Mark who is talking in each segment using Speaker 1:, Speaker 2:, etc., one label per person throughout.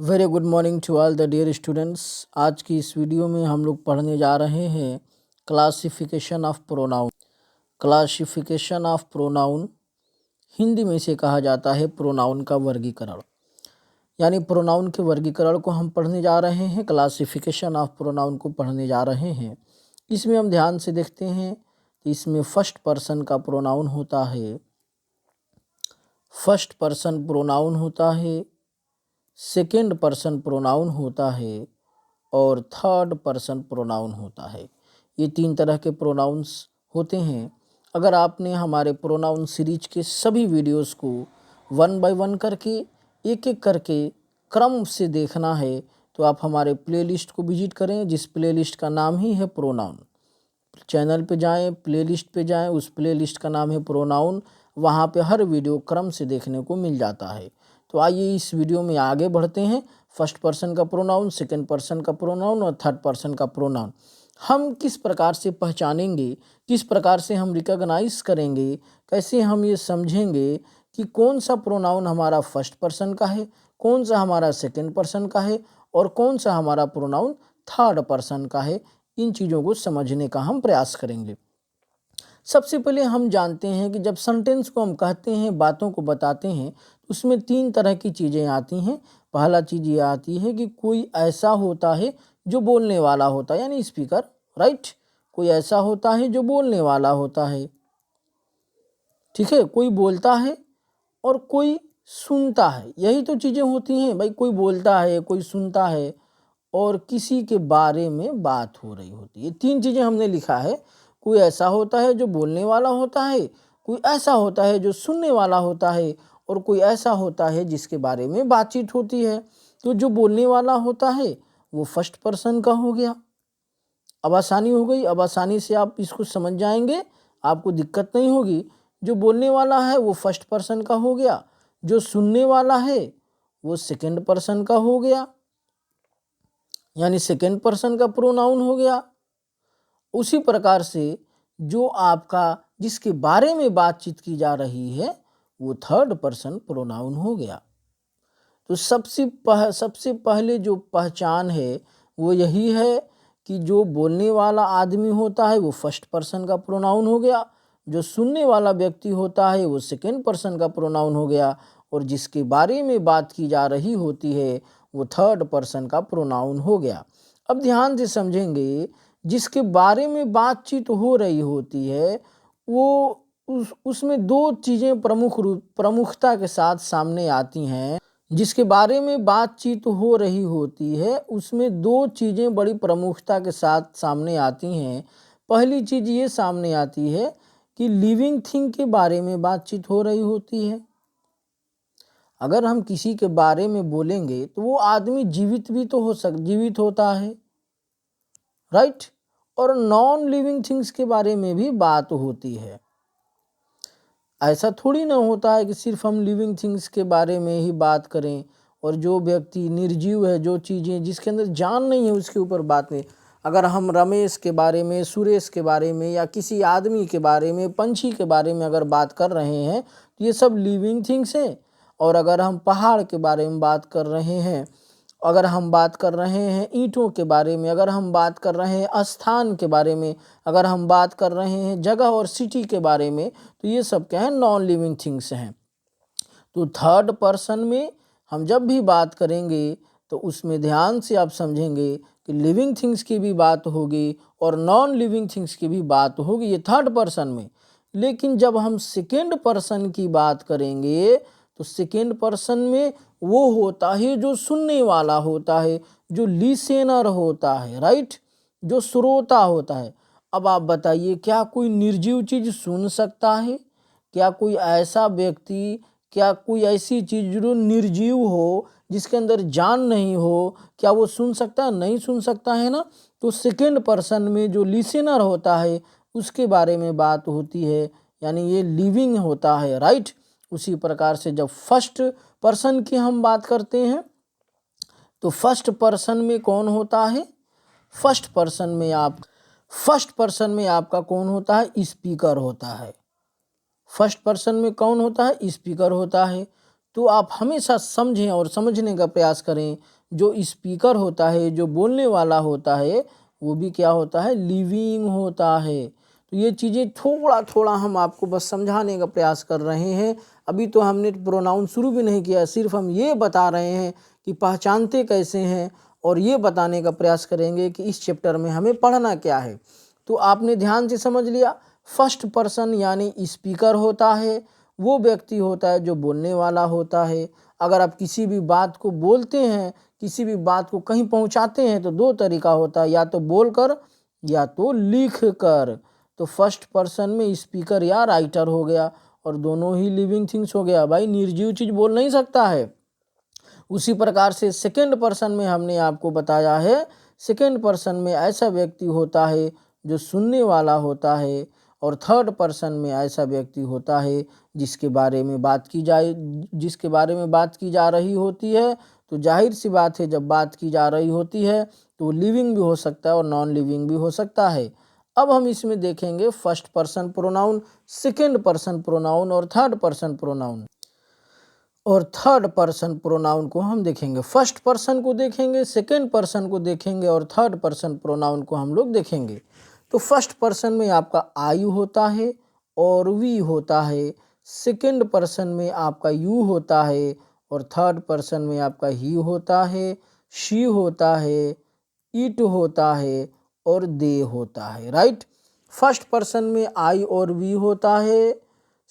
Speaker 1: Very good morning to all the dear students. आज की इस वीडियो में हम लोग पढ़ने जा रहे हैं classification of pronoun. Classification of pronoun Hindi में से कहा जाता है प्रोनाउन का वर्गीकरण, यानी प्रोनाउन के वर्गीकरण को हम पढ़ने जा रहे हैं। क्लासिफिकेशन ऑफ प्रोनाउन को पढ़ने जा रहे हैं। इसमें हम ध्यान से देखते हैं तो इसमें फर्स्ट पर्सन का प्रोनाउन होता है, फर्स्ट पर्सन प्रोनाउन होता है, सेकेंड पर्सन प्रोनाउन होता है और थर्ड पर्सन प्रोनाउन होता है। ये तीन तरह के प्रोनाउंस होते हैं। अगर आपने हमारे प्रोनाउन सीरीज के सभी वीडियोस को वन बाय वन करके एक एक करके क्रम से देखना है तो आप हमारे प्लेलिस्ट को विजिट करें, जिस प्लेलिस्ट का नाम ही है प्रोनाउन। चैनल पे जाएं, प्लेलिस्ट पे जाएं, उस प्लेलिस्ट का नाम है प्रोनाउन। वहाँ पे हर वीडियो क्रम से देखने को मिल जाता है। तो आइए इस वीडियो में आगे बढ़ते हैं। फर्स्ट पर्सन का प्रोनाउन, सेकंड पर्सन का प्रोनाउन और थर्ड पर्सन का प्रोनाउन हम किस प्रकार से पहचानेंगे, किस प्रकार से हम रिकॉग्नाइज करेंगे, कैसे हम ये समझेंगे कि कौन सा प्रोनाउन हमारा फर्स्ट पर्सन का है, कौन सा हमारा सेकंड पर्सन का है और कौन सा हमारा प्रोनाउन थर्ड पर्सन का है। इन चीज़ों को समझने का हम प्रयास करेंगे। सबसे पहले हम जानते हैं कि जब सेंटेंस को हम कहते हैं, बातों को बताते हैं, तो उसमें तीन तरह की चीज़ें आती हैं। पहला चीज़ ये आती है कि कोई ऐसा होता है जो बोलने वाला होता है, यानी स्पीकर, राइट। कोई ऐसा होता है जो बोलने वाला होता है, ठीक है। कोई बोलता है और कोई सुनता है, यही तो चीज़ें होती हैं भाई। कोई बोलता है, कोई सुनता है और किसी के बारे में बात हो रही होती है। तीन चीज़ें हमने लिखा है। कोई ऐसा होता है जो बोलने वाला होता है, कोई ऐसा होता है जो सुनने वाला होता है और कोई ऐसा होता है जिसके बारे में बातचीत होती है। तो जो बोलने वाला होता है वो फर्स्ट पर्सन का हो गया। अब आसानी हो गई, अब आसानी से आप इसको समझ जाएंगे, आपको दिक्कत नहीं होगी। जो बोलने वाला है वो फर्स्ट पर्सन का हो गया, जो सुनने वाला है वो सेकंड पर्सन का हो गया, यानी सेकंड पर्सन का प्रोनाउन हो गया। उसी प्रकार से जो आपका जिसके बारे में बातचीत की जा रही है वो थर्ड पर्सन प्रोनाउन हो गया। तो सबसे पहले जो पहचान है वो यही है कि जो बोलने वाला आदमी होता है वो फर्स्ट पर्सन का प्रोनाउन हो गया, जो सुनने वाला व्यक्ति होता है वो सेकंड पर्सन का प्रोनाउन हो गया और जिसके बारे में बात की जा रही होती है वो थर्ड पर्सन का प्रोनाउन हो गया। अब ध्यान से समझेंगे, जिसके बारे में बातचीत हो रही होती है वो उसमें दो चीज़ें प्रमुखता के साथ सामने आती हैं। जिसके बारे में बातचीत हो रही होती है उसमें दो चीज़ें बड़ी प्रमुखता के साथ सामने आती हैं। पहली चीज़ ये सामने आती है कि लिविंग थिंग के बारे में बातचीत हो रही होती है। अगर हम किसी के बारे में बोलेंगे तो वो आदमी जीवित भी तो जीवित होता है, राइट। और नॉन लिविंग थिंग्स के बारे में भी बात होती है। ऐसा थोड़ी ना होता है कि सिर्फ हम लिविंग थिंग्स के बारे में ही बात करें और जो व्यक्ति निर्जीव है, जो चीज़ें जिसके अंदर जान नहीं है उसके ऊपर बात नहीं। अगर हम रमेश के बारे में, सुरेश के बारे में या किसी आदमी के बारे में, पंछी के बारे में अगर बात कर रहे हैं तो ये सब लिविंग थिंग्स हैं। और अगर हम पहाड़ के बारे में बात कर रहे हैं, अगर हम बात कर रहे हैं ईंटों के बारे में, अगर हम बात कर रहे हैं स्थान के बारे में, अगर हम बात कर रहे हैं जगह और सिटी के बारे में, तो ये सब क्या है, नॉन लिविंग थिंग्स हैं। तो थर्ड पर्सन में हम जब भी बात करेंगे तो उसमें ध्यान से आप समझेंगे कि लिविंग थिंग्स की भी बात होगी और नॉन लिविंग थिंग्स की भी बात होगी, ये थर्ड पर्सन में। लेकिन जब हम सेकेंड पर्सन की बात करेंगे तो सेकेंड पर्सन में वो होता है जो सुनने वाला होता है, जो लिसेनर होता है, राइट, जो श्रोता होता है। अब आप बताइए, क्या कोई निर्जीव चीज़ सुन सकता है? क्या कोई ऐसा व्यक्ति, क्या कोई ऐसी चीज़ जो निर्जीव हो, जिसके अंदर जान नहीं हो, क्या वो सुन सकता है? नहीं सुन सकता है ना। तो सेकेंड पर्सन में जो लिसेनर होता है उसके बारे में बात होती है, यानी ये लिविंग होता है, राइट। उसी प्रकार से जब फर्स्ट पर्सन की हम बात करते हैं तो फर्स्ट पर्सन में कौन होता है? फर्स्ट पर्सन में आपका कौन होता है? स्पीकर होता है। फर्स्ट पर्सन में कौन होता है? स्पीकर होता है। तो आप हमेशा समझें और समझने का प्रयास करें। जो स्पीकर होता है, जो बोलने वाला होता है, वो भी क्या होता है, लिविंग होता है। तो ये चीज़ें थोड़ा थोड़ा हम आपको बस समझाने का प्रयास कर रहे हैं। अभी तो हमने प्रोनाउन शुरू भी नहीं किया, सिर्फ हम ये बता रहे हैं कि पहचानते कैसे हैं, और ये बताने का प्रयास करेंगे कि इस चैप्टर में हमें पढ़ना क्या है। तो आपने ध्यान से समझ लिया। फर्स्ट पर्सन यानी स्पीकर होता है, वो व्यक्ति होता है जो बोलने वाला होता है। अगर आप किसी भी बात को बोलते हैं, किसी भी बात को कहीं पहुंचाते हैं, तो दो तरीका होता है, या तो बोलकर या तो लिख कर। तो फर्स्ट पर्सन में स्पीकर या राइटर हो गया, और दोनों ही लिविंग थिंग्स हो गया। भाई निर्जीव चीज बोल नहीं सकता है। उसी प्रकार से सेकेंड पर्सन में हमने आपको बताया है, सेकेंड पर्सन में ऐसा व्यक्ति होता है जो सुनने वाला होता है, और थर्ड पर्सन में ऐसा व्यक्ति होता है जिसके बारे में बात की जा रही होती है। तो जाहिर सी बात है, जब बात की जा रही होती है तो वो लिविंग भी हो सकता है और नॉन लिविंग भी हो सकता है। अब हम इसमें देखेंगे first person pronoun, second person pronoun और थर्ड पर्सन प्रोनाउन। और थर्ड पर्सन प्रोनाउन को हम देखेंगे, फर्स्ट पर्सन को देखेंगे, सेकेंड पर्सन को देखेंगे, और थर्ड पर्सन प्रोनाउन को हम लोग देखेंगे। तो फर्स्ट पर्सन में आपका आई होता है और वी होता है, सेकेंड पर्सन में आपका यू होता है, और थर्ड पर्सन में आपका ही होता है, शी होता है, इट होता है, और दे होता है। राइट। फर्स्ट पर्सन में आई और वी होता है,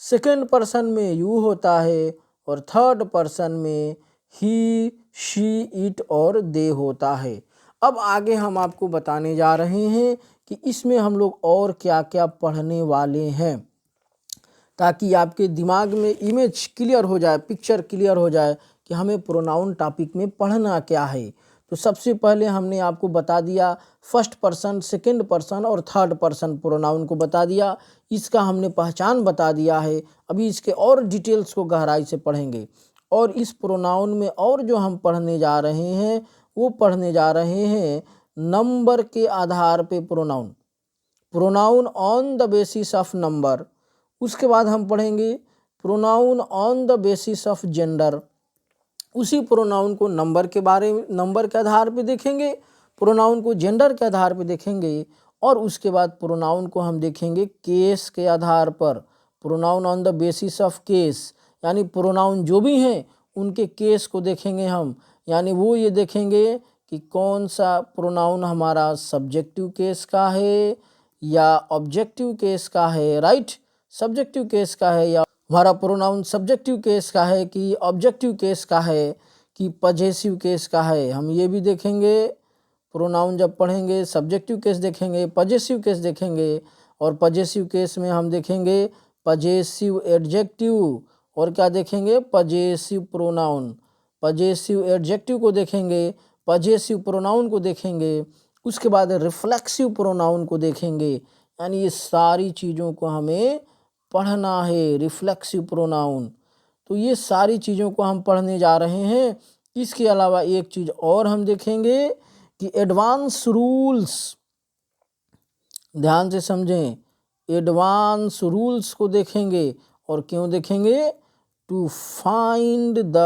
Speaker 1: सेकेंड पर्सन में यू होता है, और थर्ड पर्सन में ही, शी, इट और दे होता है। अब आगे हम आपको बताने जा रहे हैं कि इसमें हम लोग और क्या क्या पढ़ने वाले हैं, ताकि आपके दिमाग में इमेज क्लियर हो जाए, पिक्चर क्लियर हो जाए कि हमें प्रोनाउन टॉपिक में पढ़ना क्या है। तो सबसे पहले हमने आपको बता दिया फर्स्ट पर्सन, सेकंड पर्सन और थर्ड पर्सन प्रोनाउन को बता दिया, इसका हमने पहचान बता दिया है। अभी इसके और डिटेल्स को गहराई से पढ़ेंगे, और इस प्रोनाउन में और जो हम पढ़ने जा रहे हैं वो पढ़ने जा रहे हैं नंबर के आधार पे pronoun, pronoun on the basis of number. उसके बाद हम पढ़ेंगे pronoun on the basis of gender. उसी प्रोनाउन को नंबर के आधार पे देखेंगे, प्रोनाउन को जेंडर के आधार पे देखेंगे, और उसके बाद प्रोनाउन को हम देखेंगे केस के आधार पर, pronoun on the basis of case, यानी प्रोनाउन जो भी हैं उनके केस को देखेंगे हम। यानी वो ये देखेंगे कि कौन सा प्रोनाउन हमारा सब्जेक्टिव केस का है या ऑब्जेक्टिव केस का है। राइट। सब्जेक्टिव केस का है या हमारा प्रोनाउन सब्जेक्टिव केस का है कि ऑब्जेक्टिव केस का है कि पजेसिव केस का है, हम ये भी देखेंगे। प्रोनाउन जब पढ़ेंगे सब्जेक्टिव केस देखेंगे, पजेसिव केस देखेंगे, और पजेसिव केस में हम देखेंगे पजेसिव एडजेक्टिव, और क्या देखेंगे, पजेसिव प्रोनाउन। पजेसिव एडजेक्टिव को देखेंगे, पजेसिव प्रोनाउन को देखेंगे, उसके बाद रिफ्लेक्सिव प्रोनाउन को देखेंगे। यानी ये सारी चीज़ों को हमें पढ़ना है, रिफ्लेक्सिव प्रोनाउन। तो ये सारी चीज़ों को हम पढ़ने जा रहे हैं। इसके अलावा एक चीज़ और हम देखेंगे कि एडवांस रूल्स, ध्यान से समझें, एडवांस रूल्स को देखेंगे। और क्यों देखेंगे, to find the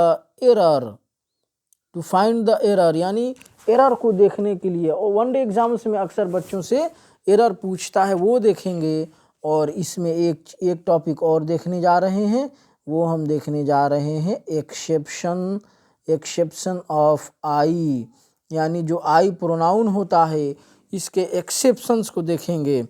Speaker 1: error, to find the error, यानी एरर को देखने के लिए। और वन डे एग्जाम्स में अक्सर बच्चों से एरर पूछता है, वो देखेंगे। और इसमें एक टॉपिक और देखने जा रहे हैं, वो हम देखने जा रहे हैं एक्सेप्शन ऑफ आई, यानी जो आई प्रोनाउन होता है इसके एक्सेप्शंस को देखेंगे।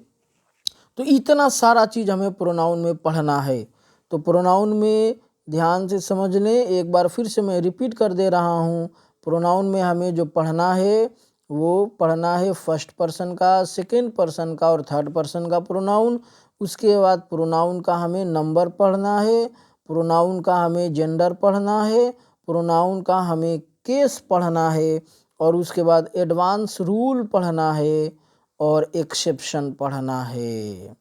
Speaker 1: तो इतना सारा चीज़ हमें प्रोनाउन में पढ़ना है। तो प्रोनाउन में ध्यान से समझ लें, एक बार फिर से मैं रिपीट कर दे रहा हूँ। प्रोनाउन में हमें जो पढ़ना है वो पढ़ना है फर्स्ट पर्सन का, सेकेंड पर्सन का और थर्ड पर्सन का प्रोनाउन। उसके बाद प्रोनाउन का हमें नंबर पढ़ना है, प्रोनाउन का हमें जेंडर पढ़ना है, प्रोनाउन का हमें केस पढ़ना है, और उसके बाद एडवांस रूल पढ़ना है, और एक्सेप्शन पढ़ना है,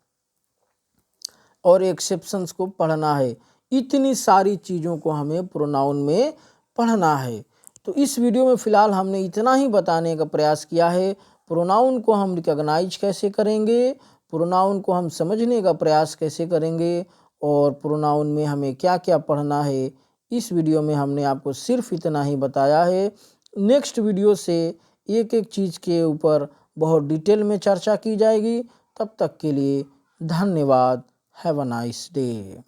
Speaker 1: और एक्सेप्शंस को पढ़ना है। इतनी सारी चीज़ों को हमें प्रोनाउन में पढ़ना है। तो इस वीडियो में फ़िलहाल हमने इतना ही बताने का प्रयास किया है। प्रोनाउन को हम रिकॉग्नाइज कैसे करेंगे, प्रोनाउन को हम समझने का प्रयास कैसे करेंगे, और प्रोनाउन में हमें क्या क्या पढ़ना है, इस वीडियो में हमने आपको सिर्फ इतना ही बताया है। नेक्स्ट वीडियो से एक एक चीज़ के ऊपर बहुत डिटेल में चर्चा की जाएगी। तब तक के लिए धन्यवाद। Have a nice day.